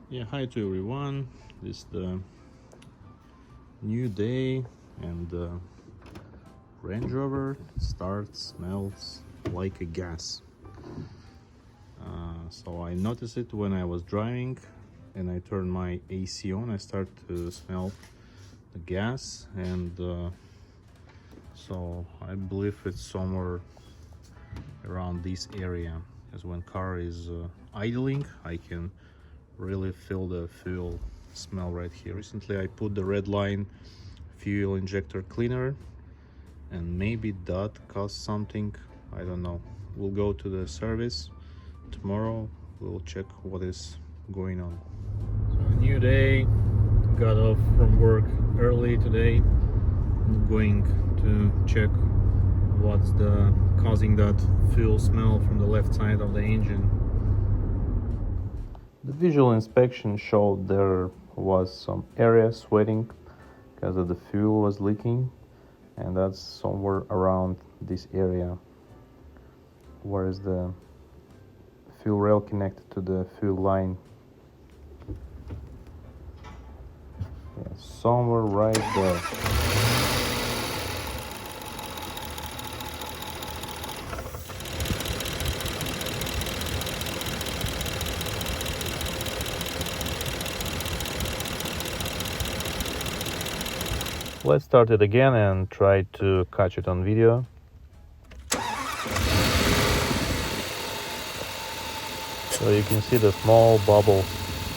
Yeah, hi to everyone. This is the new day, and Range Rover starts smells like a gas. So I noticed it when I was driving, and I turned my AC on. I start to smell the gas, and so I believe it's somewhere around this area. Because when car is idling, I can really feel the fuel smell right here. Recently I put the red line fuel injector cleaner, and maybe that caused something. I don't know. We'll go to the service tomorrow. We'll check what is going on. So a new day. Got off from work early today. I'm going to check what's the causing that fuel smell from the left side of the engine. The visual inspection showed there was some area sweating because of the fuel was leaking, and that's somewhere around this area where is the fuel rail connected to the fuel line. Yeah, somewhere right there. Let's start it again and try to catch it on video. So you can see the small bubbles,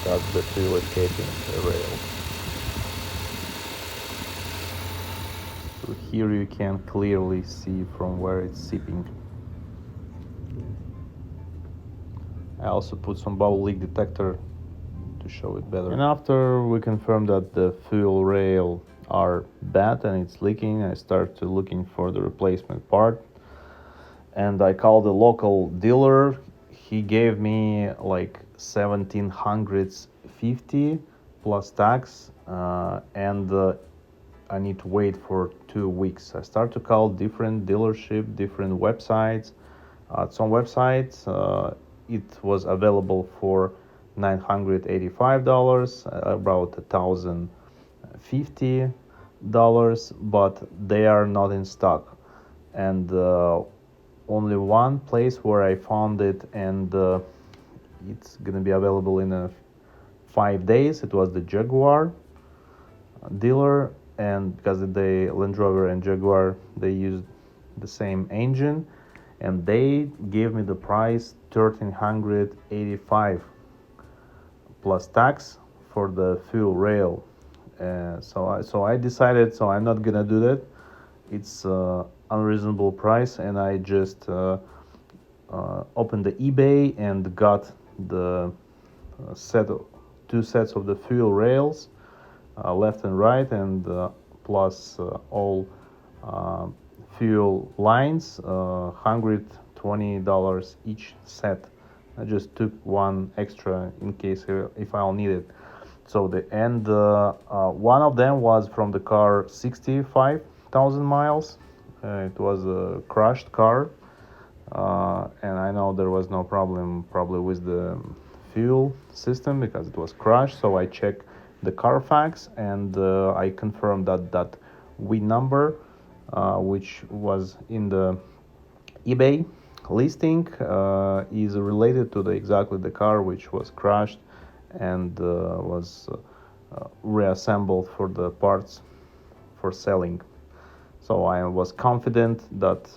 that's the fuel escaping the rail. So here you can clearly see from where it's seeping. I also put some bubble leak detector to show it better. And after we confirm that the fuel rail are bad and it's leaking, I start to looking for the replacement part, and I called the local dealer. He gave me like 1750 plus tax, and I need to wait for 2 weeks. I start to call different dealership, different websites. Some websites it was available for $985, about $1,050, but they are not in stock. And only one place where I found it, and it's gonna be available in 5 days. It was the Jaguar dealer, and because the Land Rover and Jaguar, they used the same engine, and they gave me the price 1,385 plus tax for the fuel rail. So I decided, so I'm not gonna do that. It's unreasonable price, and I just opened the eBay and got the two sets of the fuel rails, left and right, and plus all fuel lines, $120 each set. I just took one extra in case if I'll need it. So one of them was from the car 65,000 miles. It was a crashed car, and I know there was no problem probably with the fuel system because it was crashed. So I checked the Carfax, and I confirmed that VIN number, which was in the eBay listing, is related to exactly the car which was crashed and was reassembled for the parts for selling. So I was confident that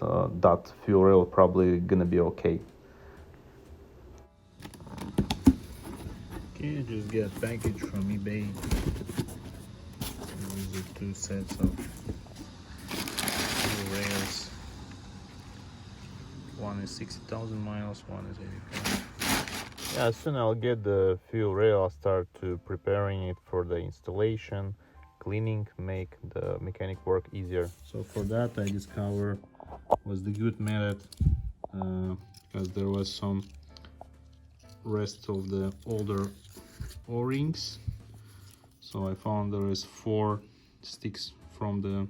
that fuel rail probably gonna be okay. Okay, I just get a package from eBay. These are two sets of fuel rails. One is 60,000 miles, one is 85. Yeah, as soon as I'll get the fuel rail, I'll start to preparing it for the installation, cleaning, make the mechanic work easier. So for that I discovered was the good method, because there was some rest of the older O-rings. So I found there is 4 sticks from the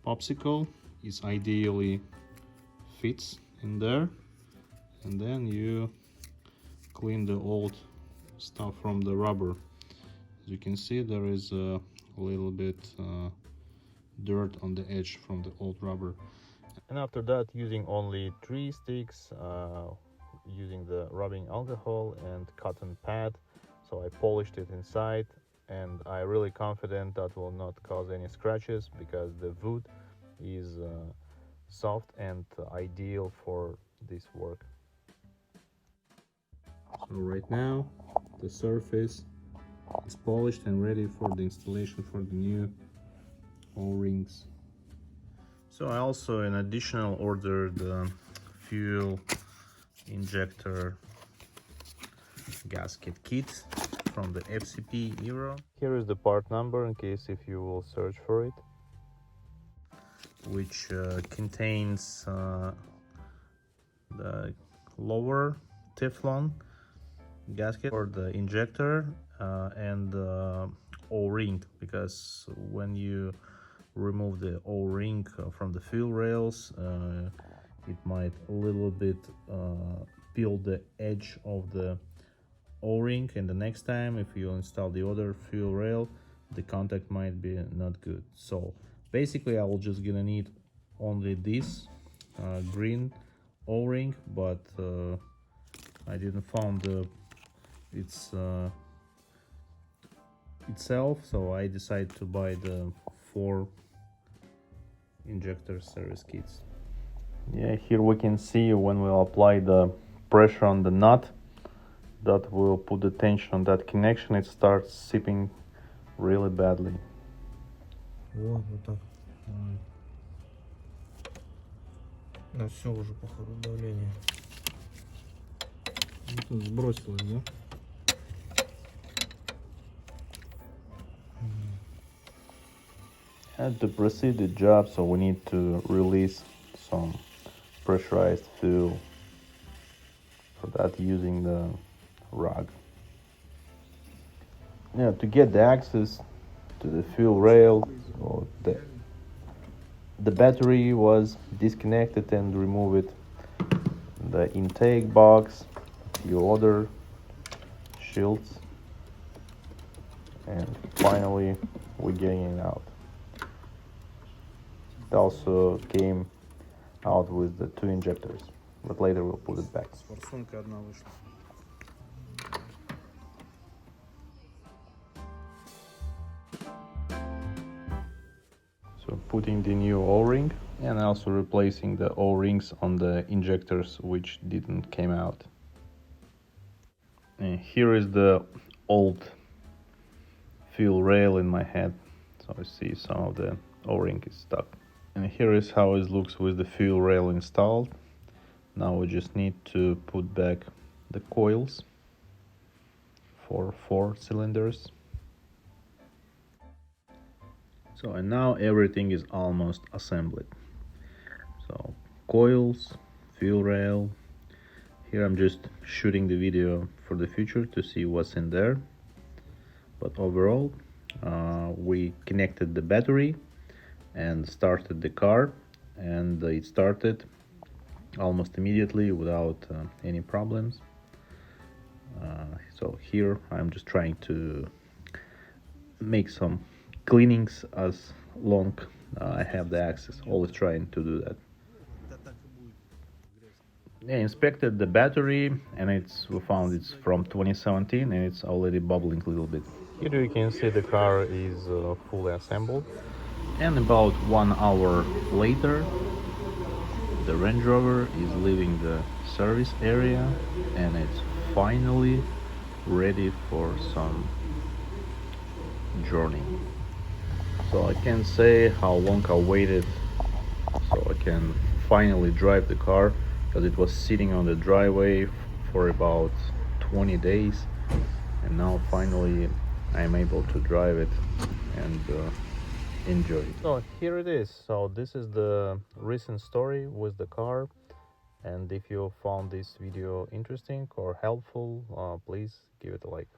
popsicle. It ideally fits in there, and then you clean the old stuff from the rubber. As you can see, there is a little bit dirt on the edge from the old rubber. And after that, using only 3 sticks, using the rubbing alcohol and cotton pad, so I polished it inside, and I'm really confident that will not cause any scratches because the wood is soft and ideal for this work. So right now the surface is polished and ready for the installation for the new O-rings. So I also in additional ordered fuel injector gasket kit from the FCP Euro. Here is the part number in case if you will search for it, which contains the lower Teflon gasket for the injector and O-ring, because when you remove the O-ring from the fuel rails, it might a little bit peel the edge of the O-ring, and the next time if you install the other fuel rail, the contact might be not good. So basically I will just gonna need only this green O-ring, but I didn't found itself, so I decided to buy the 4 injector service kits. Yeah, here we can see when we'll apply the pressure on the nut, that will put the tension on that connection, it starts seeping really badly. Вот так. Да, все уже походу давление. Сбросилось, да? And to proceed the job, so we need to release some pressurized fuel. For that, using the rug. Yeah, to get the access to the fuel rail, or the battery was disconnected and removed. The intake box, your other shields, and finally we're getting it out. It also came out with the 2 injectors, but later we'll put it back. So putting the new O-ring and also replacing the O-rings on the injectors which didn't came out. And here is the old fuel rail in my head, so I see some of the O-ring is stuck. And here is how it looks with the fuel rail installed. Now we just need to put back the coils for 4 cylinders. So, and now everything is almost assembled. So coils, fuel rail. Here I'm just shooting the video for the future to see what's in there. But overall, we connected the battery and started the car, and it started almost immediately without any problems. So here I'm just trying to make some cleanings as long I have the access, always trying to do that. I inspected the battery, and we found it's from 2017 and it's already bubbling a little bit. Here you can see the car is fully assembled, and about 1 hour later the Range Rover is leaving the service area and it's finally ready for some journey. So I can't say how long I waited so I can finally drive the car, because it was sitting on the driveway for about 20 days, and now finally I'm able to drive it and enjoy it. So here it is. So this is the recent story with the car, and if you found this video interesting or helpful, please give it a like.